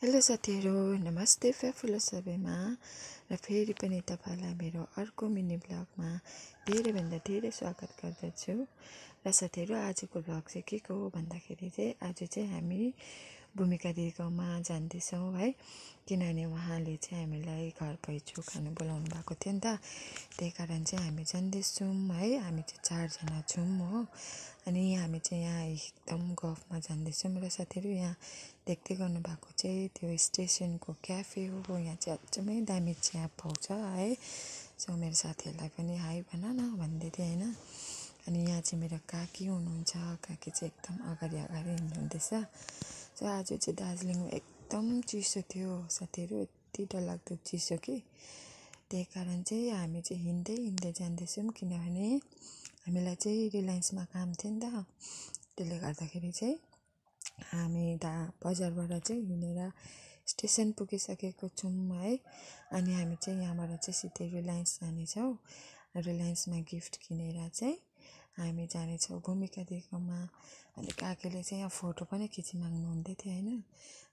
Hello साथीहरु, नमस्ते फ्याफुलो सबैमा र फेरि पनि तपाईलाई मेरो अर्को मिनी ब्लगमा धेरैभन्दा धेरै स्वागत गर्दछु। र साथीहरु, आजको ब्लग चाहिँ के को हो भन्दाखेरि चाहिँ आज चाहिँ हामी भूमिका दिदीकोमा जाँदैछौँ है, किनभने उहाँले चाहिँ हामीलाई घर पैजो खानु बोलाउनु भएको थियो नि त। त्यही कारण चाहिँ हामी जाँदैछौँ है। हामी चाहिँ 4 जना छौँ हो। अनि हामी चाहिँ यहाँ एकदम गफमा जाँदैछौँ। र साथीहरु, यहाँ देख्दै गर्नु भएको चाहिँ त्यो स्टेसनको क्याफे हो। यहाँ चाहिँ अचम्मै दामी चिया पाउँछ है। सो मेरो साथीहरुलाई पनि हाई भन न भन्दै थिए हैन। अनि यहाँ चाहिँ मेरो काकी हुनुहुन्छ। काकी चाहिँ एकदम अगाडि हिँड्नुहुँदैछ। सो आज चाहिँ दार्जिलिङमा एकदम चिसो थियो साथीहरु, यति डरलाग्दो चिसो कि। त्यही कारण चाहिँ हामी चाहिँ हिँड्दै जाँदैछौँ, किनभने हामीलाई चाहिँ रिलायन्समा काम थियो नि त। त्यसले गर्दाखेरि चाहिँ हामी बजारबाट चाहिँ हिँडेर स्टेसन पुगिसकेको छौँ है। अनि हामी चाहिँ यहाँबाट चाहिँ सिधै रिलायन्स जानेछौँ। रिलायन्समा गिफ्ट किनेर चाहिँ हामी जानेछौँ भूमिका दिदीकोमा। अनि काकीले चाहिँ यहाँ फोटो पनि खिचिमाग्नु हुँदै थियो हैन।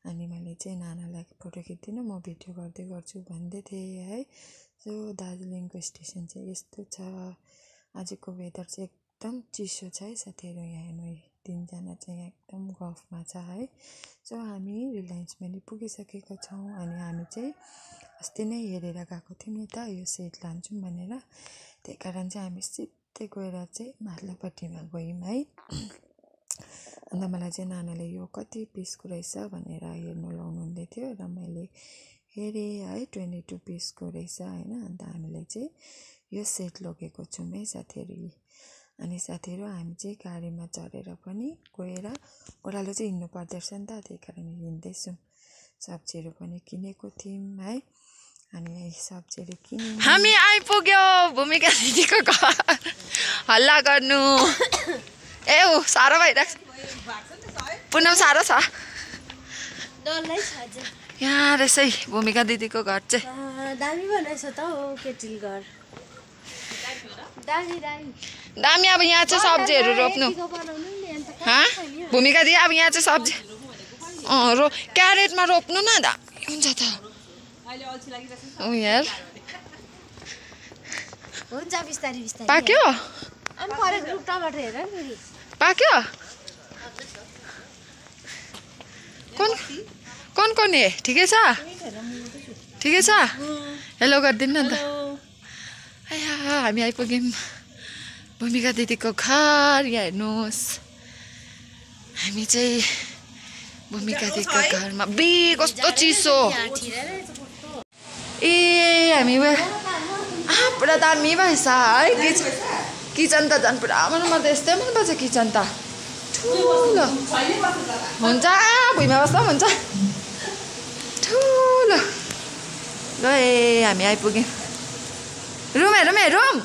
अनि मैले चाहिँ नानालाई फोटो खिच्दिनँ, म भिडियो गर्दै गर्छु भन्दै थिएँ है। सो दार्जिलिङको स्टेसन चाहिँ यस्तो छ। आजको वेदर चाहिँ एकदम चिसो छ है साथीहरु। यहाँ हेर्नु, 3 जना चाहिँ यहाँ एकदम गफमा छ है। सो हामी रिलायन्समा नि पुगिसकेका छौँ। अनि हामी चाहिँ अस्ति नै हेरेर गएको थियौँ नि त, यो सेट लान्छौँ भनेर। त्यही कारण चाहिँ हामी सिधै गएर चाहिँ माथिल्लोपट्टिमा गयौँ है। अन्त मलाई चाहिँ नानाले यो कति पिसको रहेछ भनेर हेर्नु लाउनु हुँदै थियो र मैले हेरेँ है, 22 पिसको रहेछ हैन। अन्त हामीले चाहिँ यो सेट लगेको छौँ है साथीहरु। अनि साथीहरु, हामी चाहिँ गाडीमा चढेर पनि गएर ओह्रालो चाहिँ हिँड्नु पर्दैछ नि त, त्यही कारण हिँड्दैछौँ। सब्जीहरू पनि किनेको थियौँ है। अनि सब्जीहरू किन्यौँ। हामी आइपुग्यो भूमिका दिदीको घर। हल्ला गर्नु ए ऊ साह्रो भइरहेको छ। पुनम साह्रो छ। यहाँ रहेछ भूमिका दिदीको घर चाहिँ। दामी बनाएछ त हो केटिल घर। दामी। अब यहाँ चाहिँ सब्जीहरू रोप्नु। भूमिका दिदी, अब यहाँ चाहिँ सब्जी क्यारेटमा रोप्नु न, दामी हुन्छ त। यार हुन्छ, बिस्तारै बिस्तारै पाक्यो। अनि परे टमाटर हेर नि पाक्यो। कौन है? ठिकै छ? ठिकै छ? हेलो गरिदिनु न त। हामी आइपुग्यौँ भूमिका दिदीको घर। यहाँ हेर्नुहोस्, हामी चाहिँ भूमिका दिदीको घरमा। कस्तो चिसो। ए हामी पुरा दामी भएछ है। किचन त झन् पुरा मलाई यस्तै मनपर्छ किचन त। ठुलो हुन्छ, भुइँमा बस्दा पनि हुन्छ। ठुलो ल। ए हामी आइपुग्यौँ। रुम हेरौँ रुम।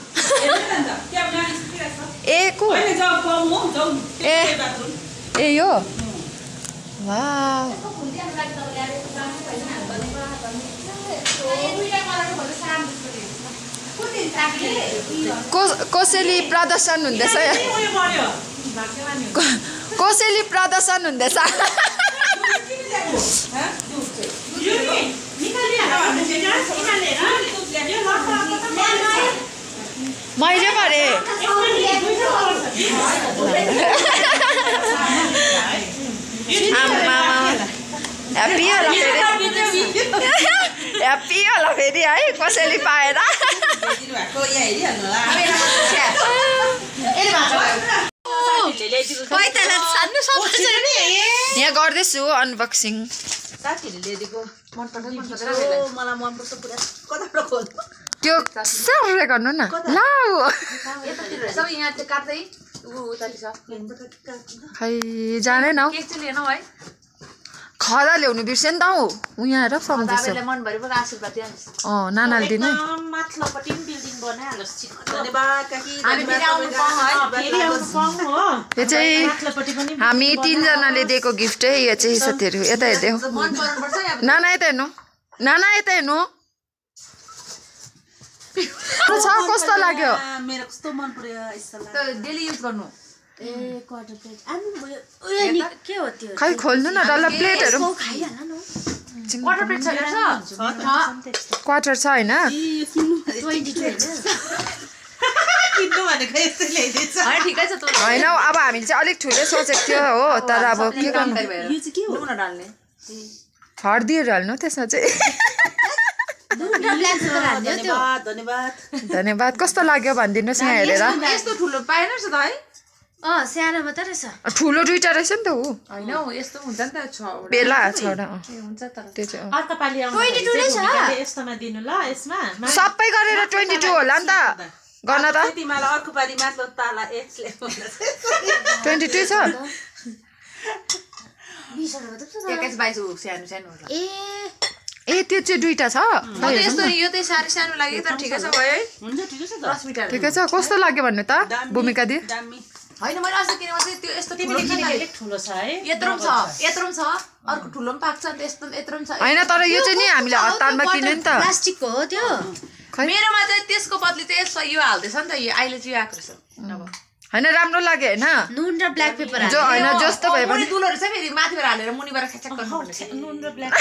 ए को ए यो वाउ। कोसेली प्रदर्शन हुँदैछ। कोसेली प्रदर्शन हुँदैछ। मैले भरे ह्याप्पी होला फेरि। ह्याप्पी होला फेरि है कसैले पाएर। यहाँ गर्दैछु अनबक्सिङ। त्यो सर्रे गर्नु न ल। खै जाँदैन हौ। खदा ल्याउनु बिर्से नि त हौ। यहाँ हेर सम्झिसो। नानाले दिनु। यो चाहिँ हामी 3 जनाले दिएको गिफ्ट है। यो चाहिँ साथीहरु यता हेर्दै हो। नाना यता हेर्नु। नाना यता हेर्नु। कस्तो लाग्यो? मेरो कस्तो मन पर्यो यसलाई। डेली युज गर्नु। ए क्वार्टर प्लेट आउनु भयो। के हो त्यो? खै खोल्नु न डल्ला प्लेटहरु। खाइहाल्न न। एकैछिन क्वार्टर प्लेट छैन क्वार्टर छ हैन 22 ठिकै छ त हैन अब हामीले चाहिँ अलिक ठुलै सोचेको थियो हो तर अब के गर्नु नुन डाल्ने हर्दीहरू हाल्नु त्यसमा चाहिँ धन्यवाद कस्तो लाग्यो भनिदिनुहोस् यहाँ हेरेर यस्तो ठुलो पाएन रहेछ त है सानो मात्र रहेछ ठुलो दुईटा रहेछ नि त ऊ हैन यस्तो हुन्छ नि त बेला छवटा हुन्छ तर त्यो चाहिँ अर्को पालि आउँदाखेरि चाहिँ यस्तोमा दिनु ल यसमा सबै गरेर 22 होला नि त गर्न त तिमीलाई अर्को पालि माथि तल एक्सले 22 छ 20 वटा मात्र छ 21 22 सानो सानो होला ए त्यो चाहिँ दुईटा छ यस्तो यो चाहिँ सारी सानो लाग्यो तर ठिकै छ भयो है हुन्छ ठिकै छ त 10 मिटर ठिकै छ कस्तो लाग्यो भन्नु त भूमिका दि दामी हैन मैले अस्ति किनेको चाहिँ त्यो यस्तो ठुलो छ नि अलिक ठुलो छ है यत्रो पनि छ अर्को ठुलो पनि पाक्छ नि यस्तो यत्रो पनि छ हैन तर यो चाहिँ नि हामीले हतारमा किन्यो नि त प्लास्टिकको हो त्यो मेरोमा चाहिँ त्यसको बदली चाहिँ यसो यो हाल्दैछ नि त यो अहिले चाहिँ आएको रहेछ अब हैन राम्रो लाग्यो हैन नुन र ब्ल्याक पेपर जो हैन जस्तो भए पनि दुलो रहेछ फेरि माथिबाट हालेर मुनिबाट ख्याचक गर्नु पर्छ नुन र ब्ल्याक